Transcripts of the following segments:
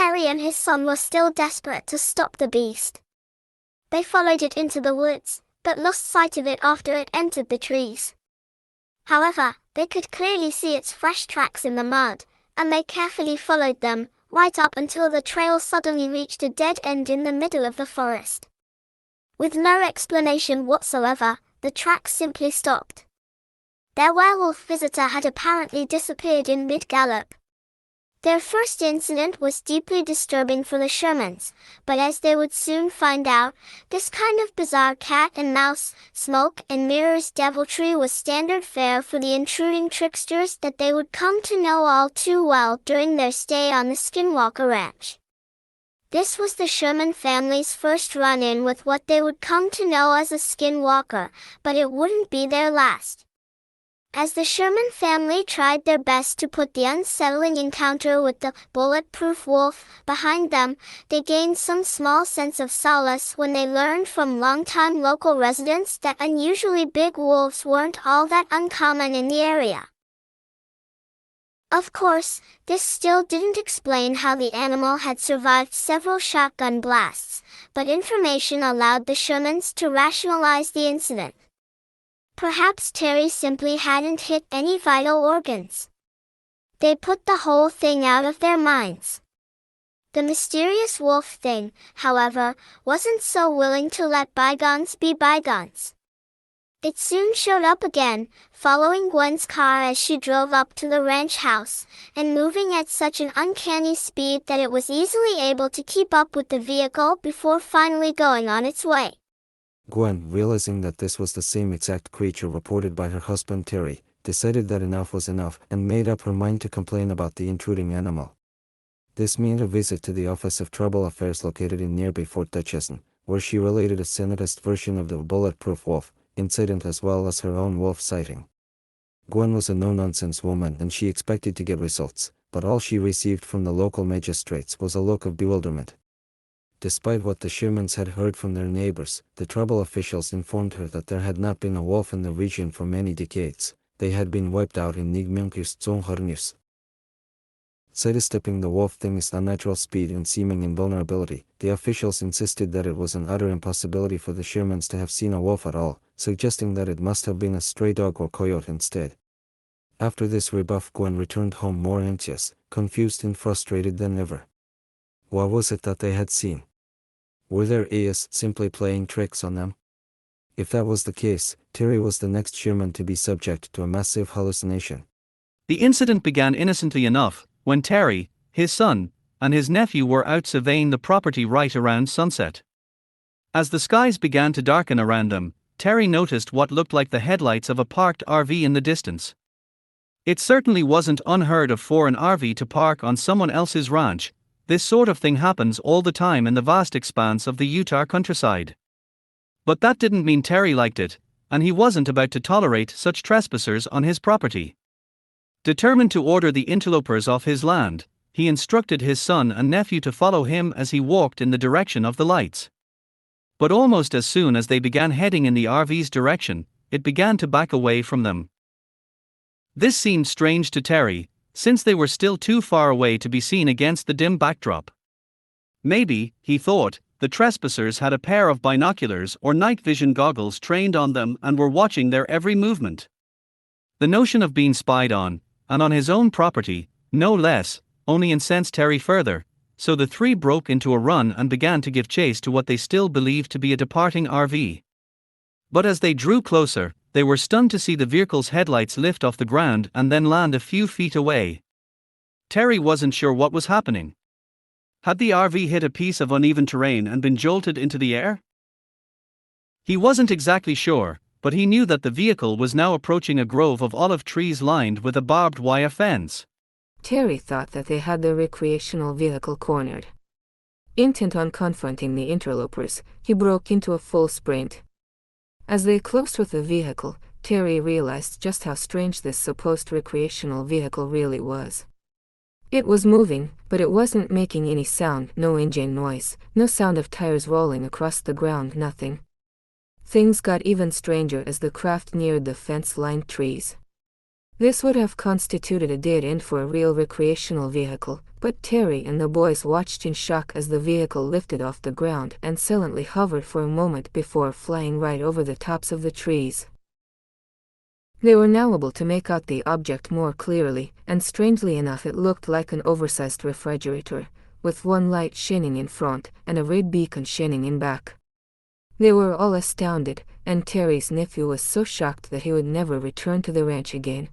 Terry and his son were still desperate to stop the beast. They followed it into the woods, but lost sight of it after it entered the trees. However, they could clearly see its fresh tracks in the mud, and they carefully followed them, right up until the trail suddenly reached a dead end in the middle of the forest. With no explanation whatsoever, the tracks simply stopped. Their werewolf visitor had apparently disappeared in mid-gallop. Their first incident was deeply disturbing for the Shermans, but as they would soon find out, this kind of bizarre cat and mouse, smoke and mirrors deviltry was standard fare for the intruding tricksters that they would come to know all too well during their stay on the Skinwalker Ranch. This was the Sherman family's first run-in with what they would come to know as a Skinwalker, but it wouldn't be their last. As the Sherman family tried their best to put the unsettling encounter with the bulletproof wolf behind them, they gained some small sense of solace when they learned from longtime local residents that unusually big wolves weren't all that uncommon in the area. Of course, this still didn't explain how the animal had survived several shotgun blasts, but information allowed the Shermans to rationalize the incident. Perhaps Terry simply hadn't hit any vital organs. They put the whole thing out of their minds. The mysterious wolf thing, however, wasn't so willing to let bygones be bygones. It soon showed up again, following Gwen's car as she drove up to the ranch house, and moving at such an uncanny speed that it was easily able to keep up with the vehicle before finally going on its way. Gwen, realizing that this was the same exact creature reported by her husband Terry, decided that enough was enough and made up her mind to complain about the intruding animal. This meant a visit to the Office of Trouble Affairs located in nearby Fort Dutchesson, where she related a sanitized version of the bulletproof wolf incident as well as her own wolf sighting. Gwen was a no-nonsense woman and she expected to get results, but all she received from the local magistrates was a look of bewilderment. Despite what the Shermans had heard from their neighbors, the trouble officials informed her that there had not been a wolf in the region for many decades. They had been wiped out in Nigmjunkust zonharnius. Sidestepping the wolf thing's unnatural speed and seeming invulnerability, the officials insisted that it was an utter impossibility for the Shermans to have seen a wolf at all, suggesting that it must have been a stray dog or coyote instead. After this rebuff, Gwen returned home more anxious, confused and frustrated than ever. What was it that they had seen? Were their ears simply playing tricks on them? If that was the case, Terry was the next Sherman to be subject to a massive hallucination. The incident began innocently enough, when Terry, his son, and his nephew were out surveying the property right around sunset. As the skies began to darken around them, Terry noticed what looked like the headlights of a parked RV in the distance. It certainly wasn't unheard of for an RV to park on someone else's ranch. This sort of thing happens all the time in the vast expanse of the Utah countryside. But that didn't mean Terry liked it, and he wasn't about to tolerate such trespassers on his property. Determined to order the interlopers off his land, he instructed his son and nephew to follow him as he walked in the direction of the lights. But almost as soon as they began heading in the RV's direction, it began to back away from them. This seemed strange to Terry, since they were still too far away to be seen against the dim backdrop. Maybe, he thought, the trespassers had a pair of binoculars or night vision goggles trained on them and were watching their every movement. The notion of being spied on, and on his own property, no less, only incensed Terry further, so the three broke into a run and began to give chase to what they still believed to be a departing RV. But as they drew closer, they were stunned to see the vehicle's headlights lift off the ground and then land a few feet away. Terry wasn't sure what was happening. Had the RV hit a piece of uneven terrain and been jolted into the air? He wasn't exactly sure, but he knew that the vehicle was now approaching a grove of olive trees lined with a barbed wire fence. Terry thought that they had the recreational vehicle cornered. Intent on confronting the interlopers, he broke into a full sprint. As they closed with the vehicle, Terry realized just how strange this supposed recreational vehicle really was. It was moving, but it wasn't making any sound, no engine noise, no sound of tires rolling across the ground, nothing. Things got even stranger as the craft neared the fence-lined trees. This would have constituted a dead end for a real recreational vehicle, But Terry and the boys watched in shock as the vehicle lifted off the ground and silently hovered for a moment before flying right over the tops of the trees. They were now able to make out the object more clearly, and strangely enough it looked like an oversized refrigerator, with one light shining in front and a red beacon shining in back. They were all astounded, and Terry's nephew was so shocked that he would never return to the ranch again.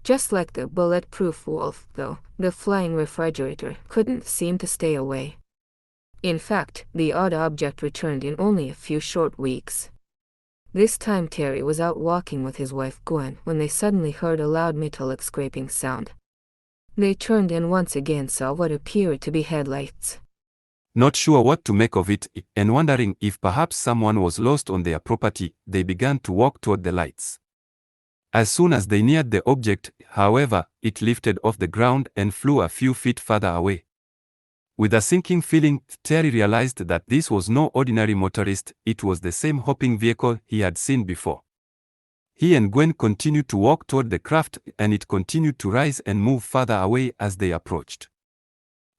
Just like the bulletproof wolf, though, the flying refrigerator couldn't seem to stay away. In fact, the odd object returned in only a few short weeks. This time Terry was out walking with his wife Gwen when they suddenly heard a loud metallic scraping sound. They turned and once again saw what appeared to be headlights. Not sure what to make of it, and wondering if perhaps someone was lost on their property, they began to walk toward the lights. As soon as they neared the object, however, it lifted off the ground and flew a few feet further away. With a sinking feeling, Terry realized that this was no ordinary motorist, it was the same hopping vehicle he had seen before. He and Gwen continued to walk toward the craft, and it continued to rise and move further away as they approached.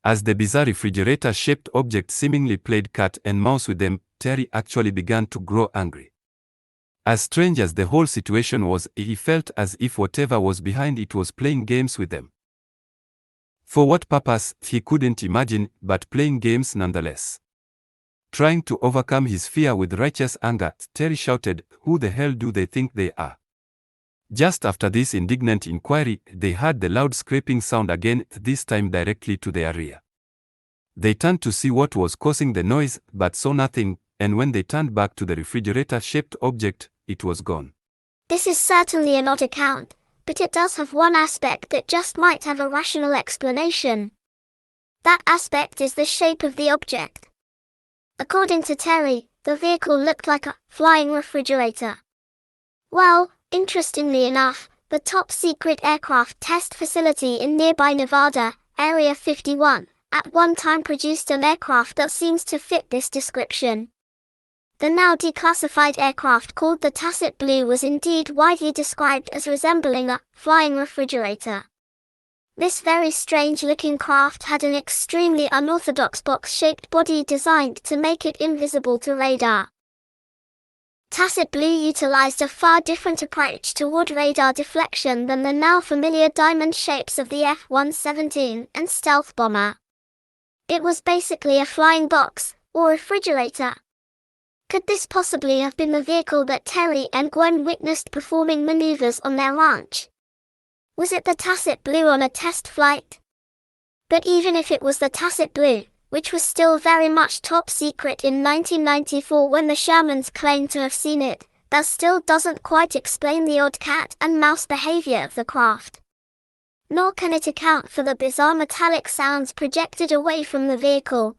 As the bizarre refrigerator-shaped object seemingly played cat and mouse with them, Terry actually began to grow angry. As strange as the whole situation was, he felt as if whatever was behind it was playing games with them. For what purpose, he couldn't imagine, but playing games nonetheless. Trying to overcome his fear with righteous anger, Terry shouted, "Who the hell do they think they are?" Just after this indignant inquiry, they heard the loud scraping sound again, this time directly to their rear. They turned to see what was causing the noise, but saw nothing, and when they turned back to the refrigerator-shaped object, it was gone. This is certainly an odd account, but it does have one aspect that just might have a rational explanation. That aspect is the shape of the object. According to Terry, the vehicle looked like a flying refrigerator. Well, interestingly enough, the top-secret aircraft test facility in nearby Nevada, Area 51, at one time produced an aircraft that seems to fit this description. The now declassified aircraft called the Tacit Blue was indeed widely described as resembling a flying refrigerator. This very strange-looking craft had an extremely unorthodox box-shaped body designed to make it invisible to radar. Tacit Blue utilized a far different approach toward radar deflection than the now familiar diamond shapes of the F-117 and stealth bomber. It was basically a flying box, or refrigerator. Could this possibly have been the vehicle that Terry and Gwen witnessed performing maneuvers on their ranch? Was it the Tacit Blue on a test flight? But even if it was the Tacit Blue, which was still very much top secret in 1994 when the Shermans claimed to have seen it, that still doesn't quite explain the odd cat and mouse behavior of the craft. Nor can it account for the bizarre metallic sounds projected away from the vehicle.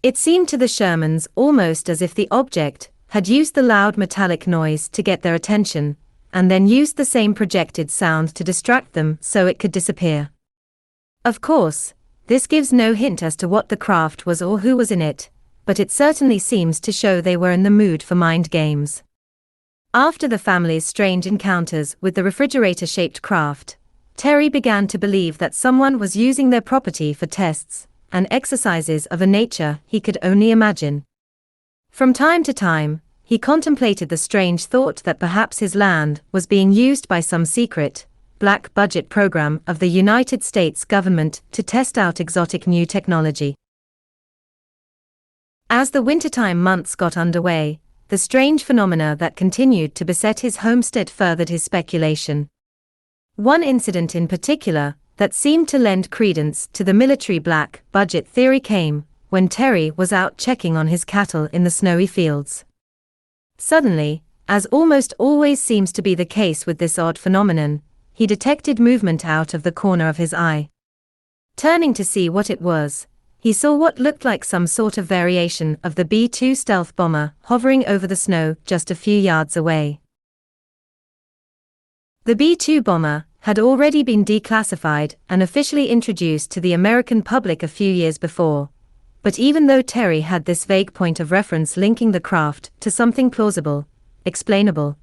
It seemed to the Shermans almost as if the object had used the loud metallic noise to get their attention, and then used the same projected sound to distract them so it could disappear. Of course, this gives no hint as to what the craft was or who was in it, but it certainly seems to show they were in the mood for mind games. After the family's strange encounters with the refrigerator-shaped craft, Terry began to believe that someone was using their property for tests and exercises of a nature he could only imagine. From time to time, he contemplated the strange thought that perhaps his land was being used by some secret, black-budget program of the United States government to test out exotic new technology. As the wintertime months got underway, the strange phenomena that continued to beset his homestead furthered his speculation. One incident in particular that seemed to lend credence to the military black budget theory came when Terry was out checking on his cattle in the snowy fields. Suddenly, as almost always seems to be the case with this odd phenomenon, he detected movement out of the corner of his eye. Turning to see what it was, he saw what looked like some sort of variation of the B-2 stealth bomber hovering over the snow just a few yards away. The B-2 bomber had already been declassified and officially introduced to the American public a few years before, but even though Terry had this vague point of reference linking the craft to something plausible, explainable,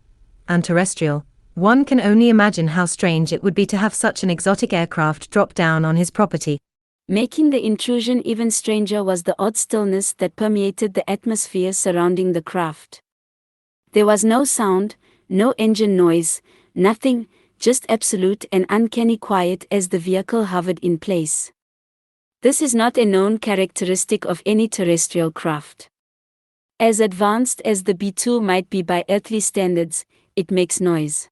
and terrestrial, one can only imagine how strange it would be to have such an exotic aircraft drop down on his property. Making the intrusion even stranger was the odd stillness that permeated the atmosphere surrounding the craft. There was no sound, no engine noise, nothing, just absolute and uncanny quiet as the vehicle hovered in place. This is not a known characteristic of any terrestrial craft. As advanced as the B-2 might be by earthly standards, it makes noise.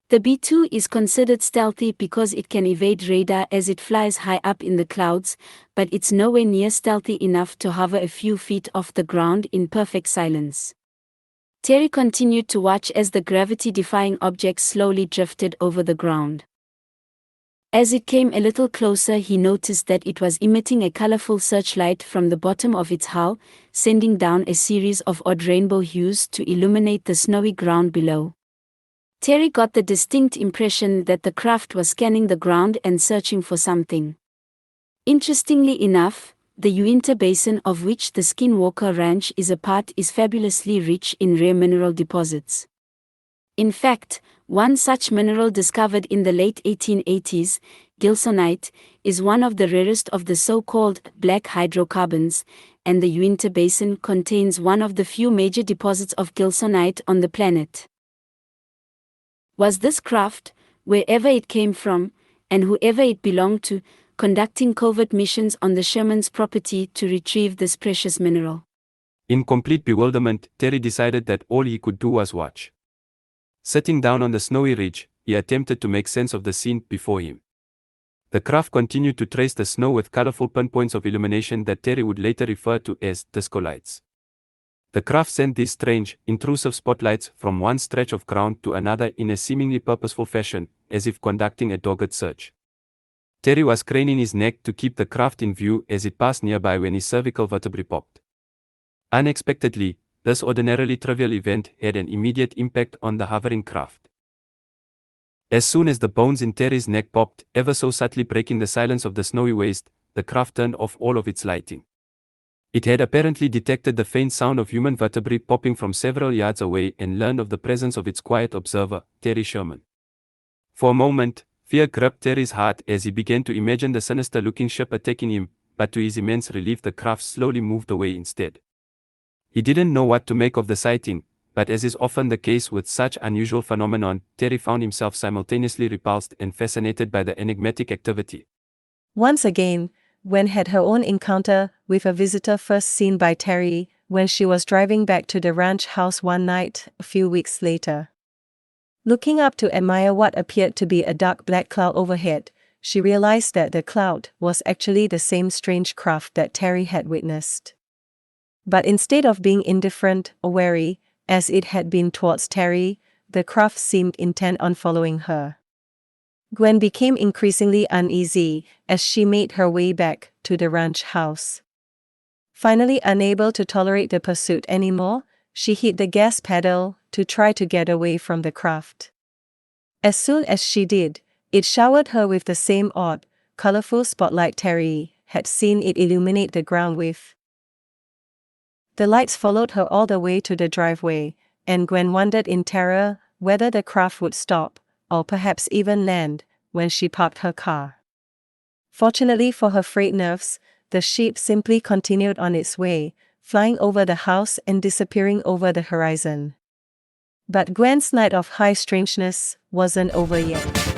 The B-2 is considered stealthy because it can evade radar as it flies high up in the clouds, but it's nowhere near stealthy enough to hover a few feet off the ground in perfect silence. Terry continued to watch as the gravity-defying object slowly drifted over the ground. As it came a little closer, he noticed that it was emitting a colorful searchlight from the bottom of its hull, sending down a series of odd rainbow hues to illuminate the snowy ground below. Terry got the distinct impression that the craft was scanning the ground and searching for something. Interestingly enough, the Uinta Basin, of which the Skinwalker Ranch is a part, is fabulously rich in rare mineral deposits. In fact, one such mineral discovered in the late 1880s, gilsonite, is one of the rarest of the so-called black hydrocarbons, and the Uinta Basin contains one of the few major deposits of gilsonite on the planet. Was this craft, wherever it came from, and whoever it belonged to, conducting covert missions on the Sherman's property to retrieve this precious mineral? In complete bewilderment, Terry decided that all he could do was watch. Sitting down on the snowy ridge, he attempted to make sense of the scene before him. The craft continued to trace the snow with colorful pinpoints of illumination that Terry would later refer to as disco lights. The craft sent these strange, intrusive spotlights from one stretch of ground to another in a seemingly purposeful fashion, as if conducting a dogged search. Terry was craning his neck to keep the craft in view as it passed nearby when his cervical vertebrae popped. Unexpectedly, this ordinarily trivial event had an immediate impact on the hovering craft. As soon as the bones in Terry's neck popped, ever so subtly breaking the silence of the snowy waste, the craft turned off all of its lighting. It had apparently detected the faint sound of human vertebrae popping from several yards away and learned of the presence of its quiet observer, Terry Sherman. For a moment, fear gripped Terry's heart as he began to imagine the sinister-looking ship attacking him, but to his immense relief the craft slowly moved away instead. He didn't know what to make of the sighting, but as is often the case with such unusual phenomenon, Terry found himself simultaneously repulsed and fascinated by the enigmatic activity. Once again, Gwen had her own encounter with a visitor first seen by Terry when she was driving back to the ranch house one night a few weeks later. Looking up to admire what appeared to be a dark black cloud overhead, she realized that the cloud was actually the same strange craft that Terry had witnessed. But instead of being indifferent or wary, as it had been towards Terry, the craft seemed intent on following her. Gwen became increasingly uneasy as she made her way back to the ranch house. Finally unable to tolerate the pursuit anymore, she hit the gas pedal to try to get away from the craft. As soon as she did, it showered her with the same odd, colorful spotlight Terry had seen it illuminate the ground with. The lights followed her all the way to the driveway, and Gwen wondered in terror whether the craft would stop, or perhaps even land, when she parked her car. Fortunately for her frayed nerves, the ship simply continued on its way, flying over the house and disappearing over the horizon. But Gwen's night of high strangeness wasn't over yet.